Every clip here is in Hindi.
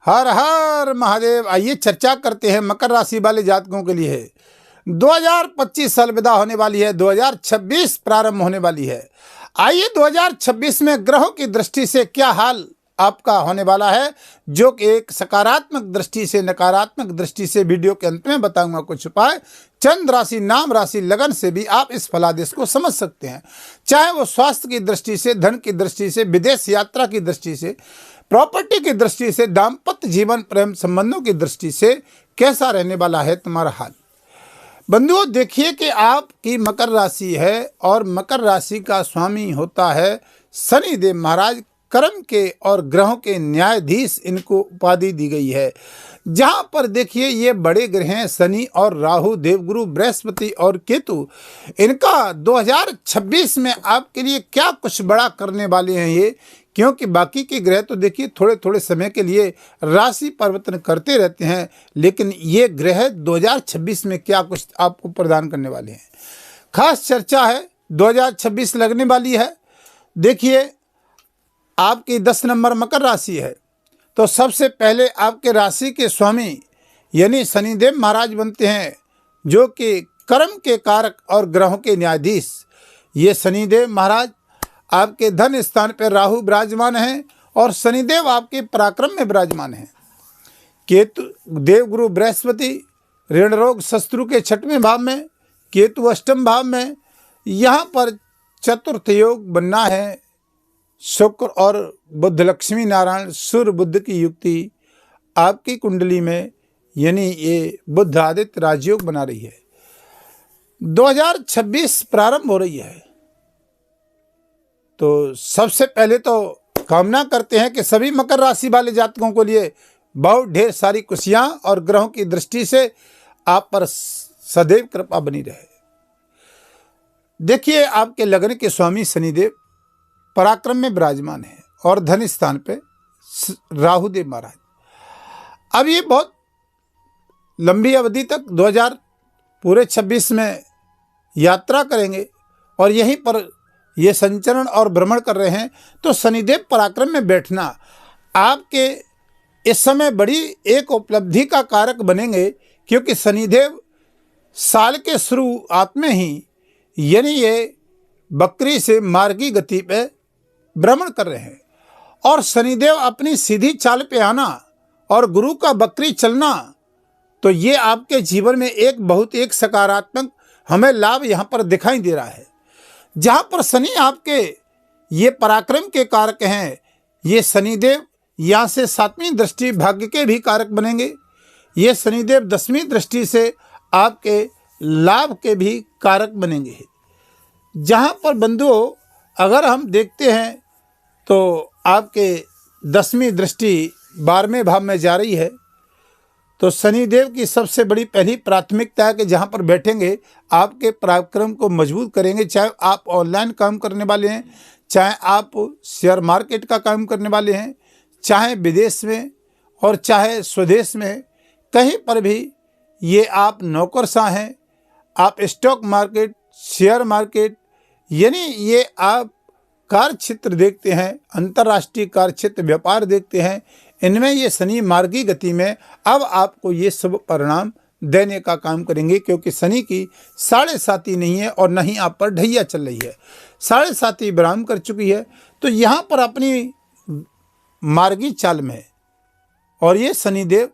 हर हर महादेव। आइए चर्चा करते हैं मकर राशि वाले जातकों के लिए 2025 साल विदा होने वाली है, 2026 प्रारंभ होने वाली है। आइए 2026 में ग्रहों की दृष्टि से क्या हाल आपका होने वाला है, जो कि एक सकारात्मक दृष्टि से नकारात्मक दृष्टि से वीडियो के अंत में बताऊंगा कुछ उपाय। चंद्र राशि, नाम राशि, लगन से भी आप इस फलादेश को समझ सकते हैं, चाहे वो स्वास्थ्य की दृष्टि से, धन की दृष्टि से, विदेश यात्रा की दृष्टि से, प्रॉपर्टी की दृष्टि से, दाम्पत्य जीवन प्रेम संबंधों की दृष्टि से कैसा रहने वाला है तुम्हारा हाल। बंधुओं, देखिए कि आपकी मकर राशि है और मकर राशि का स्वामी होता है शनिदेव महाराज, कर्म के और ग्रहों के न्यायाधीश इनको उपाधि दी गई है। जहां पर देखिए ये बड़े ग्रह हैं शनि और राहु, देवगुरु बृहस्पति और केतु। इनका 2026 में आपके लिए क्या कुछ बड़ा करने वाले हैं ये, क्योंकि बाकी के ग्रह तो देखिए थोड़े थोड़े समय के लिए राशि परिवर्तन करते रहते हैं, लेकिन ये ग्रह 2026 में क्या कुछ आपको प्रदान करने वाले हैं। खास चर्चा है 2026 लगने वाली है। देखिए आपकी 10 नंबर मकर राशि है, तो सबसे पहले आपके राशि के स्वामी यानी शनिदेव महाराज बनते हैं, जो कि कर्म के कारक और ग्रहों के न्यायाधीश। ये शनिदेव महाराज आपके धन स्थान पर राहु विराजमान हैं और शनिदेव आपके पराक्रम में विराजमान हैं। केतु देवगुरु बृहस्पति ऋण रोग शत्रु के 6वें भाव में, केतु 8वें भाव में। यहाँ पर चतुर्थ योग बनना है। शुक्र और बुध, लक्ष्मी नारायण सूर्य बुध की युक्ति आपकी कुंडली में, यानी ये बुध आदित्य राजयोग बना रही है। 2026 प्रारंभ हो रही है, तो सबसे पहले तो कामना करते हैं कि सभी मकर राशि वाले जातकों के लिए बहुत ढेर सारी खुशियां और ग्रहों की दृष्टि से आप पर सदैव कृपा बनी रहे। देखिए आपके लगन के स्वामी शनिदेव पराक्रम में विराजमान है और धन स्थान पे राहुदेव महाराज। अब ये बहुत लंबी अवधि तक 2026 में यात्रा करेंगे और यहीं पर ये संचरण और भ्रमण कर रहे हैं। तो शनिदेव पराक्रम में बैठना आपके इस समय बड़ी एक उपलब्धि का कारक बनेंगे, क्योंकि शनिदेव साल के शुरुआत में ही यानी ये बकरी से मार्गी गति पे भ्रमण कर रहे हैं और शनिदेव अपनी सीधी चाल पे आना और गुरु का बकरी चलना, तो ये आपके जीवन में एक बहुत एक सकारात्मक हमें लाभ यहाँ पर दिखाई दे रहा है। जहाँ पर शनि आपके ये पराक्रम के कारक हैं, ये शनिदेव यहाँ से 7वीं दृष्टि भाग्य के भी कारक बनेंगे। ये शनिदेव 10वीं दृष्टि से आपके लाभ के भी कारक बनेंगे। जहाँ पर बंधुओं अगर हम देखते हैं तो आपके 10वीं दृष्टि 12वें भाव में जा रही है, तो शनिदेव की सबसे बड़ी पहली प्राथमिकता है कि जहाँ पर बैठेंगे आपके पराक्रम को मजबूत करेंगे। चाहे आप ऑनलाइन काम करने वाले हैं, चाहे आप शेयर मार्केट का काम करने वाले हैं, चाहे विदेश में और चाहे स्वदेश में, कहीं पर भी ये आप नौकरशाह हैं, आप स्टॉक मार्केट, शेयर मार्केट, यानी ये आप कार्य क्षेत्र देखते हैं, अंतर्राष्ट्रीय कार्य क्षेत्र व्यापार देखते हैं, इनमें ये शनि मार्गी गति में अब आपको ये शुभ परिणाम देने का काम करेंगे, क्योंकि शनि की 7.5 नहीं है और न ही आप पर ढैया चल रही है। 7.5 विराम कर चुकी है, तो यहाँ पर अपनी मार्गी चाल में और ये शनिदेव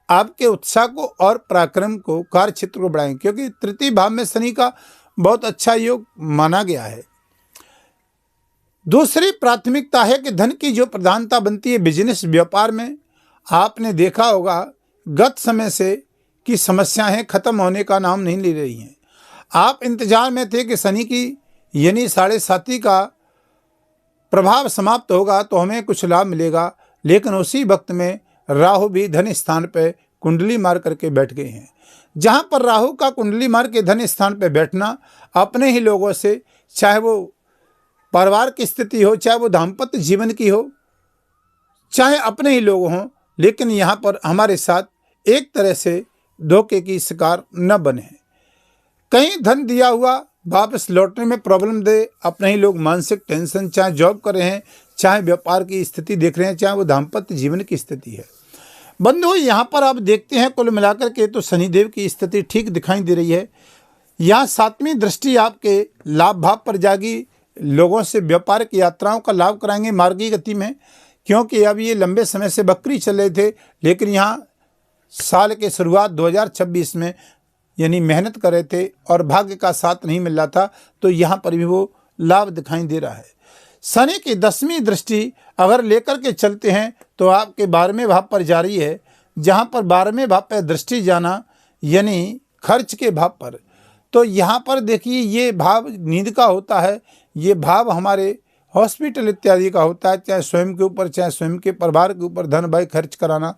आपके उत्साह को और पराक्रम को, कार्य क्षेत्र को बढ़ाएंगे, क्योंकि 3य भाव में शनि का बहुत अच्छा योग माना गया है। दूसरी प्राथमिकता है कि धन की जो प्रधानता बनती है बिजनेस व्यापार में। आपने देखा होगा गत समय से कि समस्याएं खत्म होने का नाम नहीं ले रही हैं। आप इंतजार में थे कि शनि की यानी 7.5 का प्रभाव समाप्त होगा तो हमें कुछ लाभ मिलेगा, लेकिन उसी वक्त में राहु भी धन स्थान पर कुंडली मार करके बैठ गए हैं। जहां पर राहु का कुंडली मार के धन स्थान पर बैठना अपने ही लोगों से, चाहे वो परिवार की स्थिति हो, चाहे वो दाम्पत्य जीवन की हो, चाहे अपने ही लोग हों, लेकिन यहाँ पर हमारे साथ एक तरह से धोखे की शिकार न बने। कहीं धन दिया हुआ वापस लौटने में प्रॉब्लम दे, अपने ही लोग मानसिक टेंशन, चाहे जॉब कर रहे हैं, चाहे व्यापार की स्थिति देख रहे हैं, चाहे वो दाम्पत्य जीवन की स्थिति है। बंधु यहाँ पर आप देखते हैं कुल मिलाकर के तो शनिदेव की स्थिति ठीक दिखाई दे रही है। यहाँ 7वीं दृष्टि आपके लाभ भाव पर जागी, लोगों से व्यापारिक यात्राओं का लाभ कराएंगे मार्गी गति में, क्योंकि अब ये लंबे समय से बकरी चल रहे थे, लेकिन यहाँ साल के शुरुआत 2026 में यानी मेहनत कर रहे थे और भाग्य का साथ नहीं मिल रहा था, तो यहाँ पर भी वो लाभ दिखाई दे रहा है। शनि की 10वीं दृष्टि अगर लेकर के चलते हैं तो आपके 12वें भाव पर जा रही है, जहाँ पर 12वें भाव पर दृष्टि जाना यानी खर्च के भाव पर। तो यहाँ पर देखिए ये भाव नींद का होता है, ये भाव हमारे हॉस्पिटल इत्यादि का होता है, चाहे स्वयं के ऊपर चाहे स्वयं के परिवार के ऊपर धन व्यय खर्च कराना,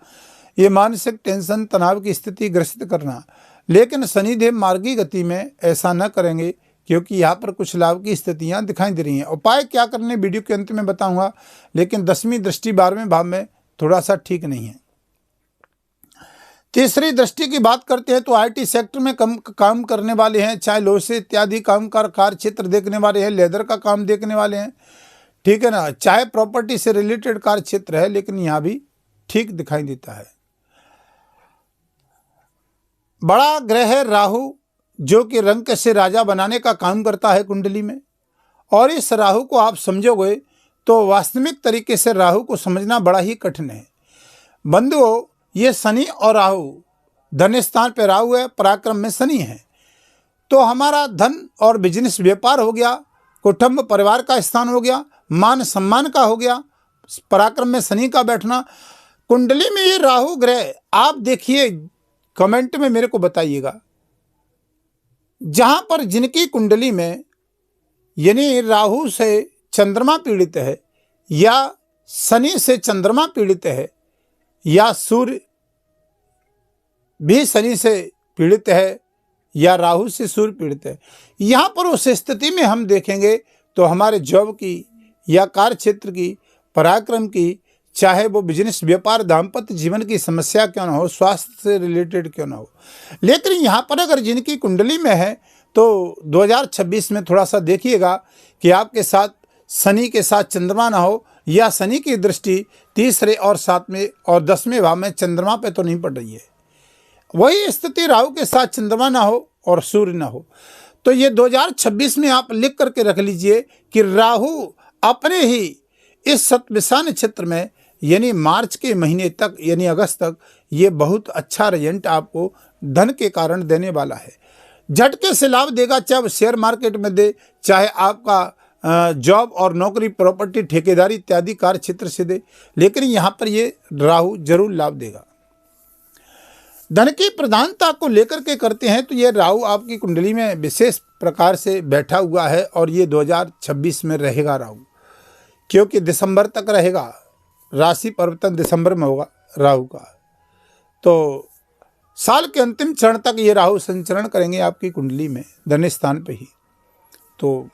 ये मानसिक टेंशन तनाव की स्थिति ग्रसित करना। लेकिन शनिदेव मार्गी गति में ऐसा न करेंगे, क्योंकि यहाँ पर कुछ लाभ की स्थितियाँ दिखाई दे रही हैं। उपाय क्या करने वीडियो के अंत में बताऊंगा, लेकिन 10वीं दृष्टि 12वें भाव में थोड़ा सा ठीक नहीं है। तीसरी दृष्टि की बात करते हैं तो आईटी सेक्टर में काम करने वाले हैं, चाहे लोहे इत्यादि काम कार्य क्षेत्र देखने वाले हैं, लेदर का काम देखने वाले हैं, ठीक है ना, चाहे प्रॉपर्टी से रिलेटेड कार्य क्षेत्र है, लेकिन यहाँ भी ठीक दिखाई देता है। बड़ा ग्रह राहु जो कि रंक से राजा बनाने का काम करता है कुंडली में, और इस राहु को आप समझोगे तो वास्तविक तरीके से राहु को समझना बड़ा ही कठिन है। बंधुओं, ये शनि और राहु धन स्थान पे राहु है, पराक्रम में शनि है, तो हमारा धन और बिजनेस व्यापार हो गया, कुटुंब परिवार का स्थान हो गया, मान सम्मान का हो गया, पराक्रम में शनि का बैठना। कुंडली में ये राहु ग्रह आप देखिए, कमेंट में मेरे को बताइएगा, जहां पर जिनकी कुंडली में यानी राहु से चंद्रमा पीड़ित है, या शनि से चंद्रमा पीड़ित है, या सूर्य भी शनि से पीड़ित है, या राहु से सूर्य पीड़ित है, यहाँ पर उस स्थिति में हम देखेंगे तो हमारे जॉब की या कार्य क्षेत्र की, पराक्रम की, चाहे वो बिजनेस व्यापार दाम्पत्य जीवन की समस्या क्यों ना हो, स्वास्थ्य से रिलेटेड क्यों ना हो, लेकिन यहाँ पर अगर जिनकी कुंडली में है तो 2026 में थोड़ा सा देखिएगा कि आपके साथ शनि के साथ चंद्रमा ना हो, या शनि की दृष्टि तीसरे और 7वें और 10वें भाव में चंद्रमा पे तो नहीं पड़ रही है। वही स्थिति राहु के साथ चंद्रमा ना हो और सूर्य ना हो। तो ये 2026 में आप लिख करके रख लीजिए कि राहु अपने ही इस सतविषा नक्षत्र में यानी मार्च के महीने तक यानी अगस्त तक ये बहुत अच्छा रिजल्ट आपको धन के कारण देने वाला है। झटके से लाभ देगा, चाहे शेयर मार्केट में दे, चाहे आपका जॉब और नौकरी प्रॉपर्टी ठेकेदारी इत्यादि कार्य क्षेत्र से दे, लेकिन यहाँ पर ये राहु जरूर लाभ देगा। धन की प्रधानता को लेकर के करते हैं तो ये राहु आपकी कुंडली में विशेष प्रकार से बैठा हुआ है, और ये 2026 में रहेगा राहु, क्योंकि दिसंबर तक रहेगा, राशि परिवर्तन दिसंबर में होगा राहु का। तो साल के अंतिम चरण तक ये राहु संचरण करेंगे आपकी कुंडली में धन स्थान पे ही। तो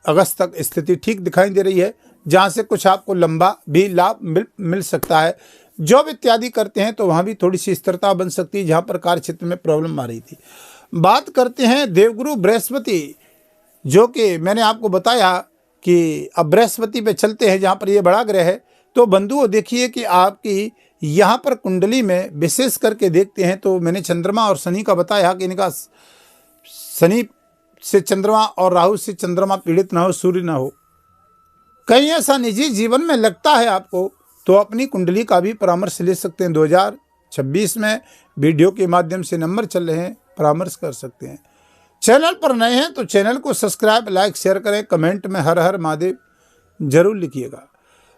अगस्त तक स्थिति ठीक दिखाई दे रही है, जहाँ से कुछ आपको लंबा भी लाभ मिल सकता है। जॉब इत्यादि करते हैं तो वहाँ भी थोड़ी सी स्थिरता बन सकती है, जहाँ पर कार्य क्षेत्र में प्रॉब्लम आ रही थी। बात करते हैं देवगुरु बृहस्पति, जो कि मैंने आपको बताया कि अब बृहस्पति पे चलते हैं, जहाँ पर ये बड़ा ग्रह है। तो बंधुओं देखिए कि आपकी यहाँ पर कुंडली में विशेष करके देखते हैं तो मैंने चंद्रमा और शनि का बताया कि इनका शनि से चंद्रमा और राहु से चंद्रमा पीड़ित ना हो, सूर्य ना हो। कहीं ऐसा निजी जीवन में लगता है आपको तो अपनी कुंडली का भी परामर्श ले सकते हैं। 2026 में वीडियो के माध्यम से नंबर चल रहे हैं, परामर्श कर सकते हैं। चैनल पर नए हैं तो चैनल को सब्सक्राइब, लाइक, शेयर करें, कमेंट में हर हर महादेव जरूर लिखिएगा।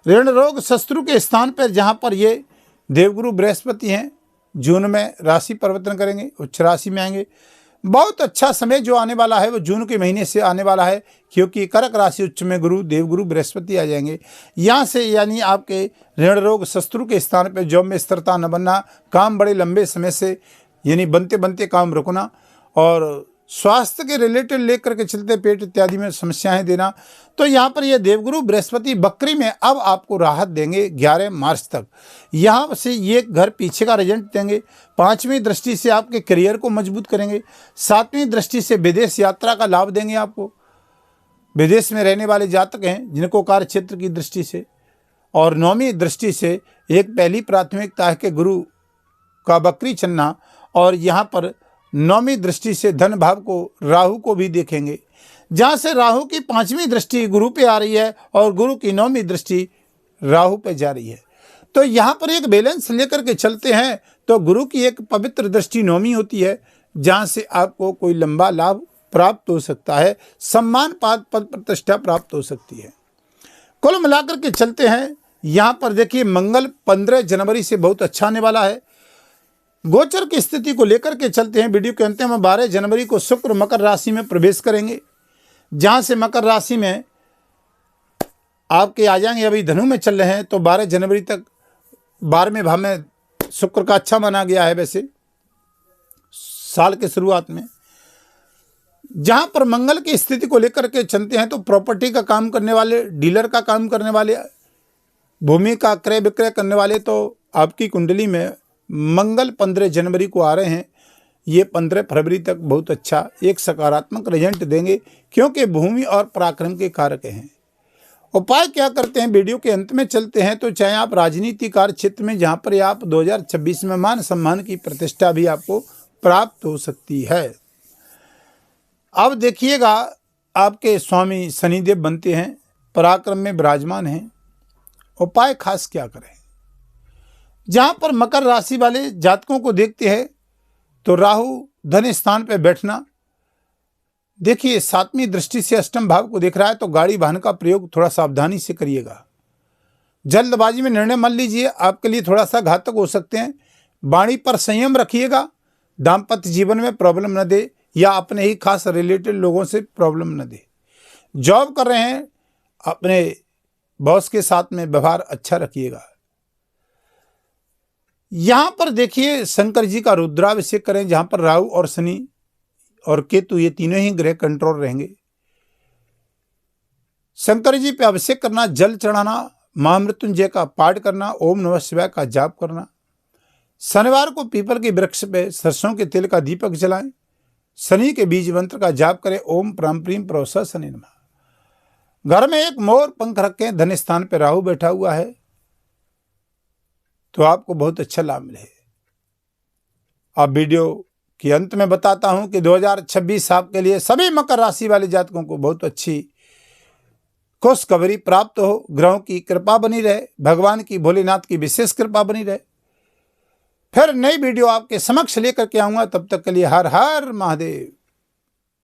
ऋण रोग शत्रु के स्थान पर जहाँ पर ये देवगुरु बृहस्पति हैं, जून में राशि परिवर्तन करेंगे, उच्च राशि में आएंगे। बहुत अच्छा समय जो आने वाला है वो जून के महीने से आने वाला है, क्योंकि कर्क राशि उच्च में गुरु देवगुरु बृहस्पति आ जाएंगे। यहाँ से यानी आपके ऋण रोग शत्रु के स्थान पर जॉब में स्थिरता न बनना, काम बड़े लंबे समय से यानी बनते बनते काम रुकना, और स्वास्थ्य के रिलेटेड लेकर के चलते पेट इत्यादि में समस्याएं देना। तो यहाँ पर ये देवगुरु बृहस्पति बकरी में अब आपको राहत देंगे 11 मार्च तक। यहाँ से ये घर पीछे का रिजल्ट देंगे। 5वीं दृष्टि से आपके करियर को मजबूत करेंगे। 7वीं दृष्टि से विदेश यात्रा का लाभ देंगे आपको। विदेश में रहने वाले जातक हैं जिनको कार्य क्षेत्र की दृष्टि से, और 9वीं दृष्टि से एक पहली प्राथमिकता है कि गुरु का बकरी चलना और यहाँ पर नौवीं दृष्टि से धन भाव को राहु को भी देखेंगे, जहाँ से राहु की 5वीं दृष्टि गुरु पे आ रही है और गुरु की 9वीं दृष्टि राहु पे जा रही है। तो यहाँ पर एक बैलेंस लेकर के चलते हैं तो गुरु की एक पवित्र दृष्टि 9वीं होती है, जहाँ से आपको कोई लंबा लाभ प्राप्त हो सकता है, सम्मान पद प्रतिष्ठा प्राप्त हो सकती है। कुल मिलाकर के चलते हैं, यहाँ पर देखिए मंगल 15 जनवरी से बहुत अच्छा आने वाला है। गोचर की स्थिति को लेकर के चलते हैं, वीडियो के अंत में 12 जनवरी को शुक्र मकर राशि में प्रवेश करेंगे, जहाँ से मकर राशि में आपके आ जाएंगे, अभी धनु में चल रहे हैं तो 12 जनवरी तक 12वें भाव में शुक्र का अच्छा माना गया है वैसे साल के शुरुआत में। जहां पर मंगल की स्थिति को लेकर के चलते हैं तो प्रॉपर्टी का काम करने वाले, डीलर का काम करने वाले, भूमि का क्रय विक्रय करने वाले, तो आपकी कुंडली में मंगल 15 जनवरी को आ रहे हैं। ये 15 फरवरी तक बहुत अच्छा एक सकारात्मक रिजल्ट देंगे, क्योंकि भूमि और पराक्रम के कारक हैं। उपाय क्या करते हैं, वीडियो के अंत में चलते हैं। तो चाहे आप राजनीति कार्य क्षेत्र में, जहां पर आप 2026 में मान सम्मान की प्रतिष्ठा भी आपको प्राप्त हो सकती है। अब देखिएगा, आपके स्वामी शनिदेव बनते हैं, पराक्रम में विराजमान हैं। उपाय खास क्या करें, जहां पर मकर राशि वाले जातकों को देखते हैं तो राहु धन स्थान पर बैठना, देखिए 7वीं दृष्टि से अष्टम भाव को देख रहा है, तो गाड़ी वाहन का प्रयोग थोड़ा सावधानी से करिएगा। जल्दबाजी में निर्णय मत लीजिए, आपके लिए थोड़ा सा घातक हो सकते हैं। वाणी पर संयम रखिएगा, दाम्पत्य जीवन में प्रॉब्लम न दे या अपने ही खास रिलेटेड लोगों से प्रॉब्लम न दे। जॉब कर रहे हैं, अपने बॉस के साथ में व्यवहार अच्छा रखिएगा। यहां पर देखिए शंकर जी का रुद्राभिषेक करें, जहां पर राहु और शनि और केतु ये तीनों ही ग्रह कंट्रोल रहेंगे। शंकर जी पे अभिषेक करना, जल चढ़ाना, महामृत्युंजय का पाठ करना, ओम नमः शिवाय का जाप करना। शनिवार को पीपल के वृक्ष पे सरसों के तेल का दीपक जलाएं। शनि के बीज मंत्र का जाप करें, ओम प्राम प्रीम प्रोसा शनि नमः। घर में एक मोर पंख रखें, धन स्थान पे राहु बैठा हुआ है तो आपको बहुत अच्छा लाभ मिले। अब वीडियो के अंत में बताता हूं कि 2026 आपके लिए सभी मकर राशि वाले जातकों को बहुत अच्छी खुशखबरी प्राप्त हो, ग्रहों की कृपा बनी रहे, भगवान की भोलेनाथ की विशेष कृपा बनी रहे। फिर नई वीडियो आपके समक्ष लेकर के आऊंगा, तब तक के लिए हर हर महादेव।